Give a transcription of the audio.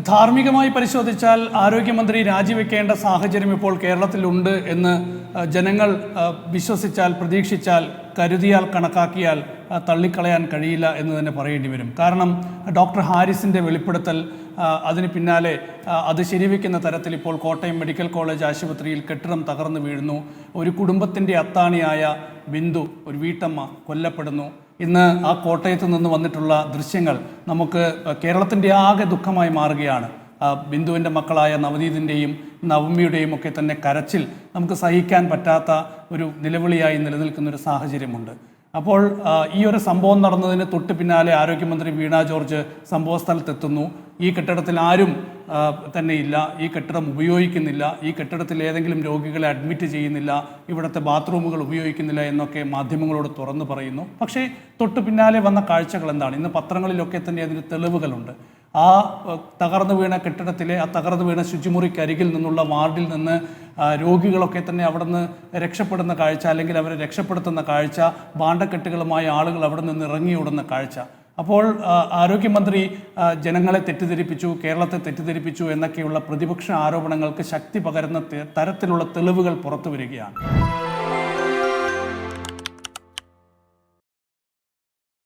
ധാർമ്മികമായി പരിശോധിച്ചാൽ ആരോഗ്യമന്ത്രി രാജിവെക്കേണ്ട സാഹചര്യം ഇപ്പോൾ കേരളത്തിലുണ്ട് എന്ന് ജനങ്ങൾ വിശ്വസിച്ചാൽ, പ്രതീക്ഷിച്ചാൽ, കരുതിയാൽ, കണക്കാക്കിയാൽ തള്ളിക്കളയാൻ കഴിയില്ല എന്ന് തന്നെ പറയേണ്ടി വരും. കാരണം ഡോക്ടർ ഹാരിസിൻ്റെ വെളിപ്പെടുത്തൽ, അതിന് പിന്നാലെ അത് ശരിവെക്കുന്ന തരത്തിൽ ഇപ്പോൾ കോട്ടയം മെഡിക്കൽ കോളേജ് ആശുപത്രിയിൽ കെട്ടിടം തകർന്നു വീഴുന്നു. ഒരു കുടുംബത്തിൻ്റെ അത്താണിയായ ബിന്ദു, ഒരു വീട്ടമ്മ കൊല്ലപ്പെടുന്നു. ഇന്ന് ആ കോട്ടയത്ത് നിന്ന് വന്നിട്ടുള്ള ദൃശ്യങ്ങൾ നമുക്ക് കേരളത്തിൻ്റെ ആകെ ദുഃഖമായി മാറുകയാണ്. ബിന്ദുവിൻ്റെ മക്കളായ നവനീതിൻ്റെയും നവമിയുടെയും ഒക്കെ തന്നെ കരച്ചിൽ നമുക്ക് സഹിക്കാൻ പറ്റാത്ത ഒരു നിലവിളിയായി നിലനിൽക്കുന്നൊരു സാഹചര്യമുണ്ട്. അപ്പോൾ ഈ ഒരു സംഭവം നടന്നതിന് തൊട്ട് പിന്നാലെ ആരോഗ്യമന്ത്രി വീണ ജോർജ് സംഭവ സ്ഥലത്തെത്തുന്നു. ഈ കെട്ടിടത്തിൽ ആരും തന്നെയില്ല, ഈ കെട്ടിടം ഉപയോഗിക്കുന്നില്ല, ഈ കെട്ടിടത്തിൽ ഏതെങ്കിലും രോഗികളെ അഡ്മിറ്റ് ചെയ്യുന്നില്ല, ഇവിടുത്തെ ബാത്റൂമുകൾ ഉപയോഗിക്കുന്നില്ല എന്നൊക്കെ മാധ്യമങ്ങളോട് തുറന്നു പറയുന്നു. പക്ഷേ തൊട്ട് പിന്നാലെ വന്ന കാഴ്ചകൾ എന്താണ്? ഇന്ന് പത്രങ്ങളിലൊക്കെ തന്നെ അതിന് തെളിവുകളുണ്ട്. ആ തകർന്നു വീണ കെട്ടിടത്തിലെ, ആ തകർന്നു വീണ ശുചിമുറിക്കരികിൽ നിന്നുള്ള വാർഡിൽ നിന്ന് രോഗികളൊക്കെ തന്നെ അവിടെ നിന്ന് രക്ഷപ്പെടുന്ന കാഴ്ച, അല്ലെങ്കിൽ അവരെ രക്ഷപ്പെടുത്തുന്ന കാഴ്ച, ഭാണ്ഡക്കെട്ടുകളുമായി ആളുകൾ അവിടെ നിന്ന് ഇറങ്ങിയോടുന്ന കാഴ്ച. അപ്പോൾ ആരോഗ്യമന്ത്രി ജനങ്ങളെ തെറ്റിദ്ധരിപ്പിച്ചു, കേരളത്തെ തെറ്റിദ്ധരിപ്പിച്ചു എന്നൊക്കെയുള്ള പ്രതിപക്ഷ ആരോപണങ്ങൾക്ക് ശക്തി പകരുന്ന തരത്തിലുള്ള തെളിവുകൾ പുറത്തു വരികയാണ്.